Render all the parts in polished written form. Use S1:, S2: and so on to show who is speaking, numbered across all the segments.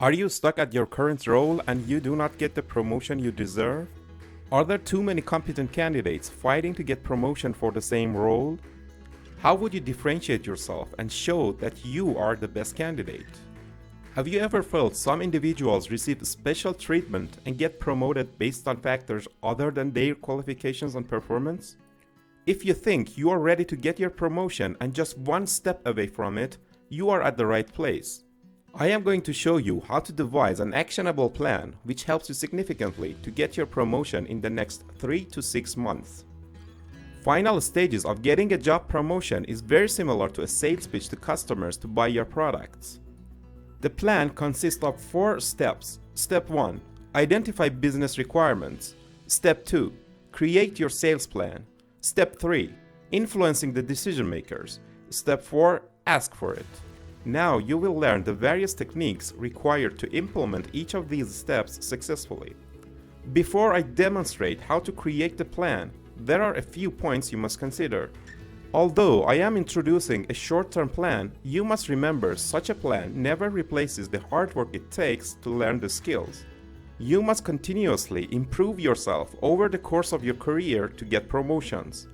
S1: Are you stuck at your current role and you do not get the promotion you deserve? Are there too many competent candidates fighting to get promotion for the same role? How would you differentiate yourself and show that you are the best candidate? Have you ever felt some individuals receive special treatment and get promoted based on factors other than their qualifications and performance? If you think you are ready to get your promotion and just one step away from it, you are at the right place. I am going to show you how to devise an actionable plan which helps you significantly to get your promotion in the next 3 to 6 months. Final stages of getting a job promotion is very similar to a sales pitch to customers to buy your products. The plan consists of 4 steps. Step 1. Identify business requirements. Step 2. Create your sales plan. Step 3. Influencing the decision makers. Step 4. Ask for it. Now you will learn the various techniques required to implement each of these steps successfully. Before I demonstrate how to create the plan, there are a few points you must consider. Although I am introducing a short-term plan, you must remember such a plan never replaces the hard work it takes to learn the skills. You must continuously improve yourself over the course of your career to get promotions.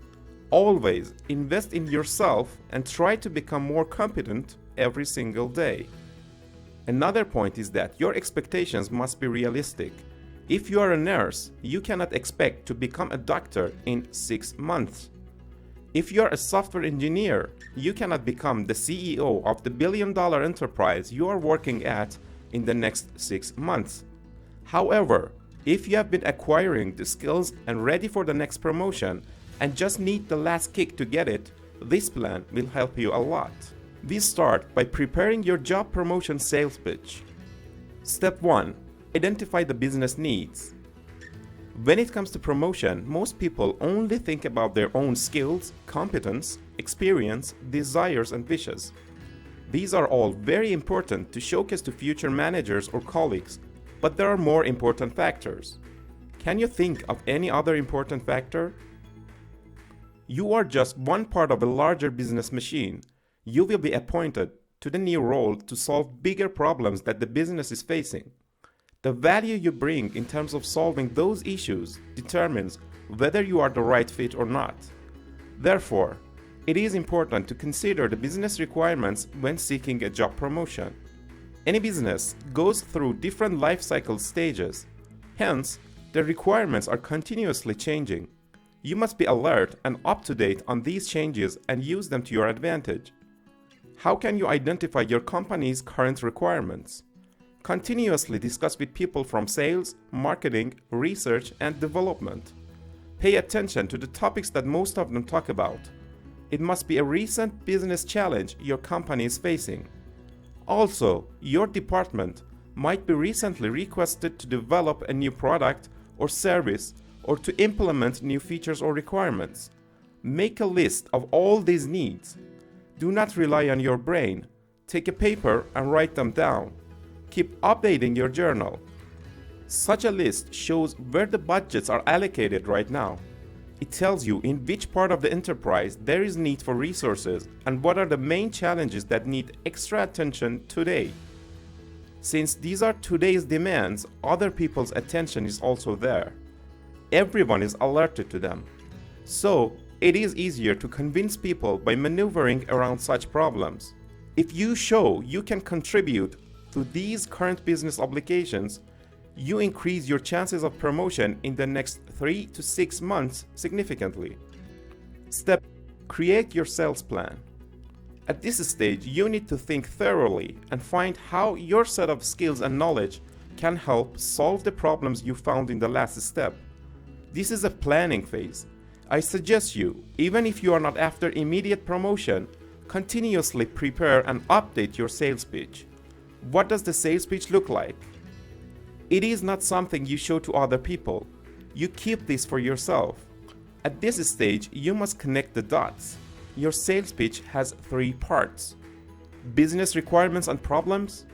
S1: Always invest in yourself and try to become more competent every single day. Another point is that your expectations must be realistic. If you are a nurse, you cannot expect to become a doctor in 6 months. If you are a software engineer, you cannot become the CEO of the billion-dollar enterprise you are working at in the next 6 months. However, if you have been acquiring the skills and ready for the next promotion and just need the last kick to get it, this plan will help you a lot. We start by preparing your job promotion sales pitch. Step 1. Identify the business needs. When it comes to promotion, most people only think about their own skills, competence, experience, desires, and wishes. These are all very important to showcase to future managers or colleagues, but there are more important factors. Can you think of any other important factor? You are just one part of a larger business machine. You will be appointed to the new role to solve bigger problems that the business is facing. The value you bring in terms of solving those issues determines whether you are the right fit or not. Therefore, it is important to consider the business requirements when seeking a job promotion. Any business goes through different life cycle stages. Hence, the requirements are continuously changing. You must be alert and up to date on these changes and use them to your advantage. How can you identify your company's current requirements? Continuously discuss with people from sales, marketing, research, and development. Pay attention to the topics that most of them talk about. It must be a recent business challenge your company is facing. Also, your department might be recently requested to develop a new product or service or to implement new features or requirements. Make a list of all these needs. Do not rely on your brain. Take a paper and write them down. Keep updating your journal. Such a list shows where the budgets are allocated right now. It tells you in which part of the enterprise there is need for resources and what are the main challenges that need extra attention today. Since these are today's demands, other people's attention is also there. Everyone is alerted to them. So, it is easier to convince people by maneuvering around such problems. If you show you can contribute to these current business obligations, you increase your chances of promotion in the next 3 to 6 months significantly. Step: create your sales plan. At this stage, you need to think thoroughly and find how your set of skills and knowledge can help solve the problems you found in the last step. This is a planning phase. I suggest you, even if you are not after immediate promotion, continuously prepare and update your sales pitch. What does the sales pitch look like? It is not something you show to other people. You keep this for yourself. At this stage, you must connect the dots. Your sales pitch has 3 parts: business requirements and problems,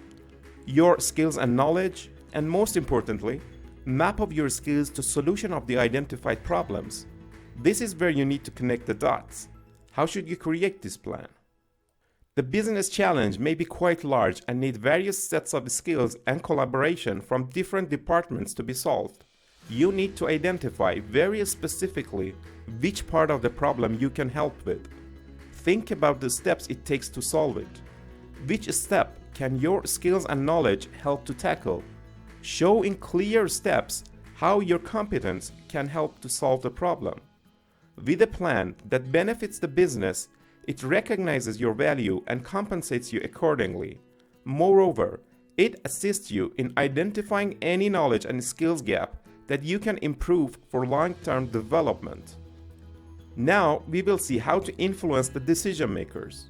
S1: your skills and knowledge, and most importantly, map of your skills to solution of the identified problems. This is where you need to connect the dots. How should you create this plan? The business challenge may be quite large and need various sets of skills and collaboration from different departments to be solved. You need to identify very specifically which part of the problem you can help with. Think about the steps it takes to solve it. Which step can your skills and knowledge help to tackle? Show in clear steps how your competence can help to solve the problem. With a plan that benefits the business, it recognizes your value and compensates you accordingly. Moreover, it assists you in identifying any knowledge and skills gap that you can improve for long-term development. Now, we will see how to influence the decision makers.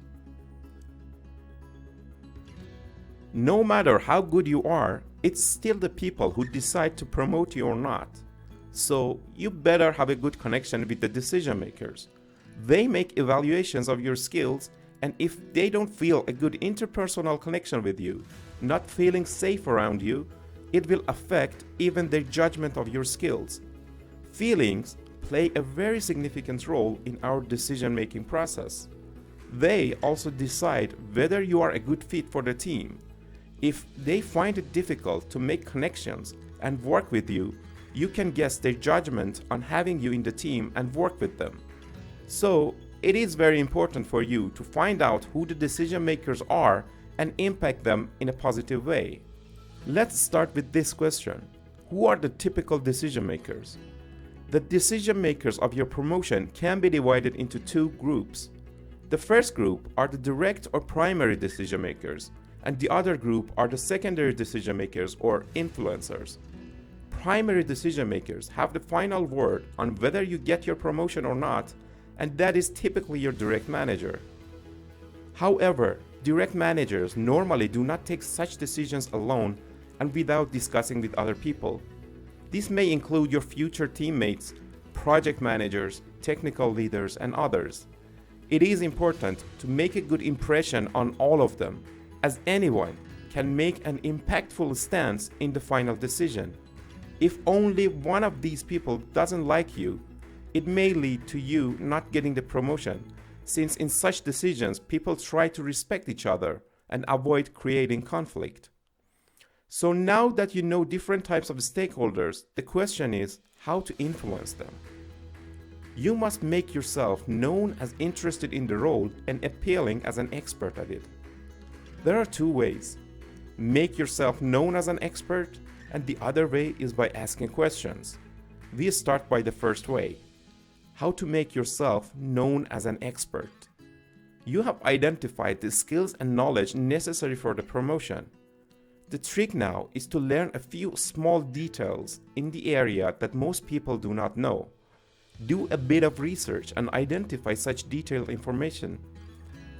S1: No matter how good you are, it's still the people who decide to promote you or not. So, you better have a good connection with the decision makers. They make evaluations of your skills, and if they don't feel a good interpersonal connection with you, not feeling safe around you, it will affect even their judgment of your skills. Feelings play a very significant role in our decision-making process. They also decide whether you are a good fit for the team. If they find it difficult to make connections and work with you, you can guess their judgment on having you in the team and work with them. So, it is very important for you to find out who the decision makers are and impact them in a positive way. Let's start with this question. Who are the typical decision makers? The decision makers of your promotion can be divided into two groups. The first group are the direct or primary decision makers, and the other group are the secondary decision makers or influencers. Primary decision makers have the final word on whether you get your promotion or not, and that is typically your direct manager. However, direct managers normally do not take such decisions alone and without discussing with other people. This may include your future teammates, project managers, technical leaders, and others. It is important to make a good impression on all of them, as anyone can make an impactful stance in the final decision. If only one of these people doesn't like you, it may lead to you not getting the promotion, since in such decisions people try to respect each other and avoid creating conflict. So now that you know different types of stakeholders, the question is how to influence them. You must make yourself known as interested in the role and appealing as an expert at it. There are two ways. Make yourself known as an expert, and the other way is by asking questions. We start by the first way. How to make yourself known as an expert. You have identified the skills and knowledge necessary for the promotion. The trick now is to learn a few small details in the area that most people do not know. Do a bit of research and identify such detailed information.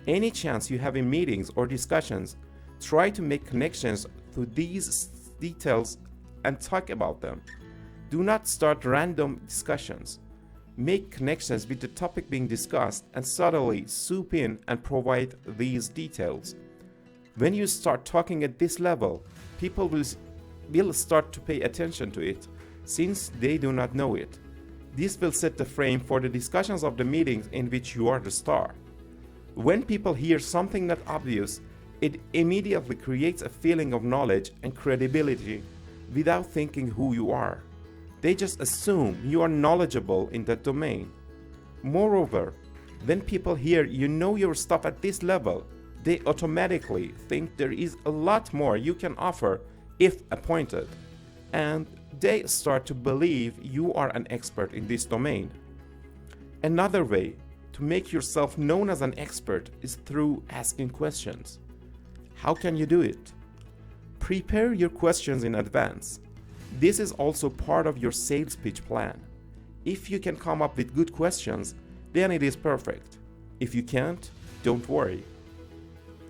S1: Any chance you have in meetings or discussions, try to make connections to these details and talk about them. Do not start random discussions. Make connections with the topic being discussed and subtly swoop in and provide these details. When you start talking at this level, people will start to pay attention to it, since they do not know it. This will set the frame for the discussions of the meetings in which you are the star. When people hear something not obvious, it immediately creates a feeling of knowledge and credibility without thinking who you are. They just assume you are knowledgeable in that domain. Moreover, when people hear you know your stuff at this level, they automatically think there is a lot more you can offer if appointed, and they start to believe you are an expert in this domain. Another way to make yourself known as an expert is through asking questions. How can you do it? Prepare your questions in advance. This is also part of your sales pitch plan. If you can come up with good questions, then it is perfect. If you can't, don't worry.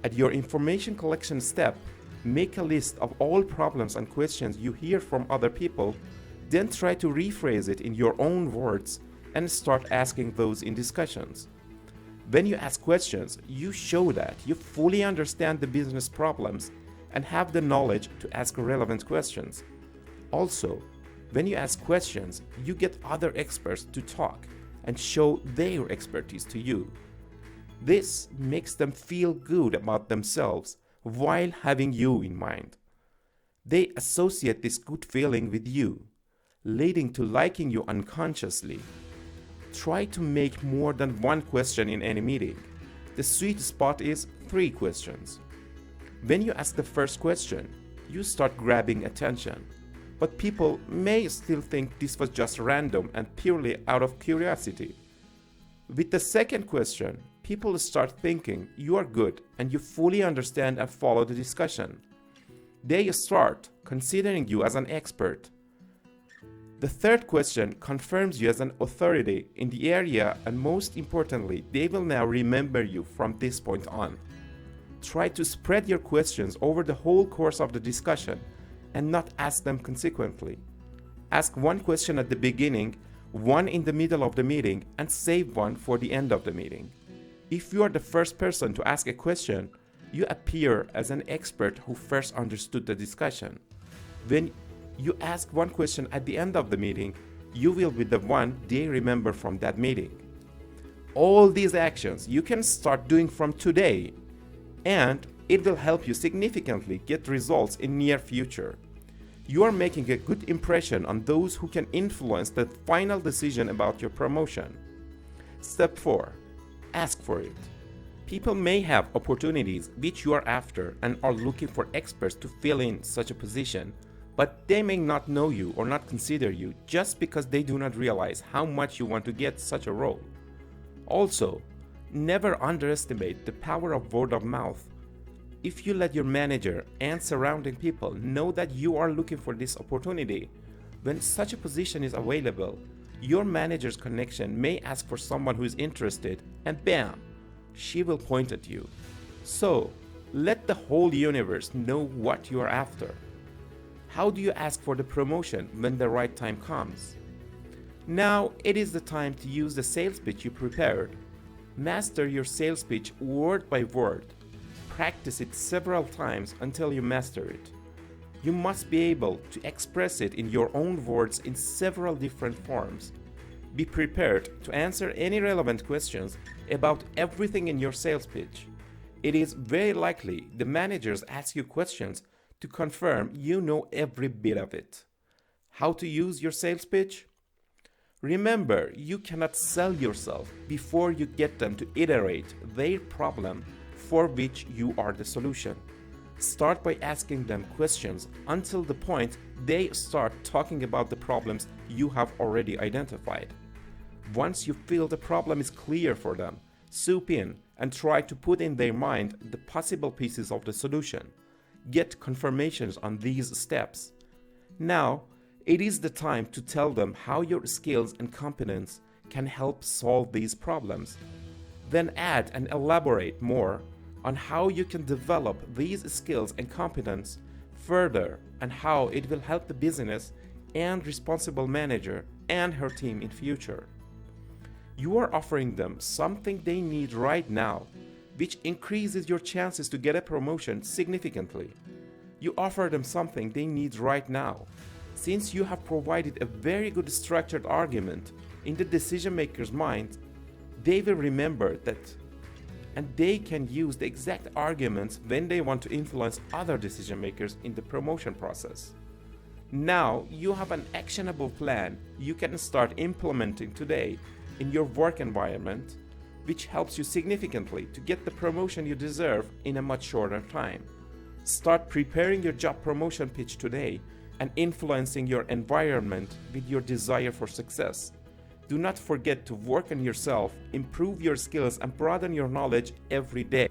S1: At your information collection step, make a list of all problems and questions you hear from other people, then try to rephrase it in your own words and start asking those in discussions. When you ask questions, you show that you fully understand the business problems and have the knowledge to ask relevant questions. Also, when you ask questions, you get other experts to talk and show their expertise to you. This makes them feel good about themselves while having you in mind. They associate this good feeling with you, leading to liking you unconsciously. Try to make more than one question in any meeting. The sweet spot is 3 questions. When you ask the first question, you start grabbing attention. But people may still think this was just random and purely out of curiosity. With the second question, people start thinking you are good and you fully understand and follow the discussion. They start considering you as an expert. The third question confirms you as an authority in the area, and most importantly, they will now remember you from this point on. Try to spread your questions over the whole course of the discussion and not ask them consequently. Ask one question at the beginning, one in the middle of the meeting, and save one for the end of the meeting. If you are the first person to ask a question, you appear as an expert who first understood the discussion. When you ask one question at the end of the meeting, you will be the one they remember from that meeting. All these actions you can start doing from today, and it will help you significantly get results in near future. You are making a good impression on those who can influence the final decision about your promotion. Step 4. Ask for it. People may have opportunities which you are after and are looking for experts to fill in such a position, but they may not know you or not consider you just because they do not realize how much you want to get such a role. Also, never underestimate the power of word of mouth. If you let your manager and surrounding people know that you are looking for this opportunity, when such a position is available, your manager's connection may ask for someone who is interested, and bam, she will point at you. So, let the whole universe know what you are after. How do you ask for the promotion when the right time comes? Now it is the time to use the sales pitch you prepared. Master your sales pitch word by word. Practice it several times until you master it. You must be able to express it in your own words in several different forms. Be prepared to answer any relevant questions about everything in your sales pitch. It is very likely the managers ask you questions to confirm you know every bit of it. How to use your sales pitch? Remember, you cannot sell yourself before you get them to iterate their problem for which you are the solution. Start by asking them questions until the point they start talking about the problems you have already identified. Once you feel the problem is clear for them, soup in and try to put in their mind the possible pieces of the solution. Get confirmations on these steps. Now, it is the time to tell them how your skills and competence can help solve these problems. Then add and elaborate more on how you can develop these skills and competence further and how it will help the business and responsible manager and her team in future. You are offering them something they need right now, which increases your chances to get a promotion significantly. You offer them something they need right now. Since you have provided a very good structured argument in the decision maker's mind, they will remember that, and they can use the exact arguments when they want to influence other decision makers in the promotion process. Now you have an actionable plan you can start implementing today in your work environment, which helps you significantly to get the promotion you deserve in a much shorter time. Start preparing your job promotion pitch today and influencing your environment with your desire for success. Do not forget to work on yourself, improve your skills, and broaden your knowledge every day.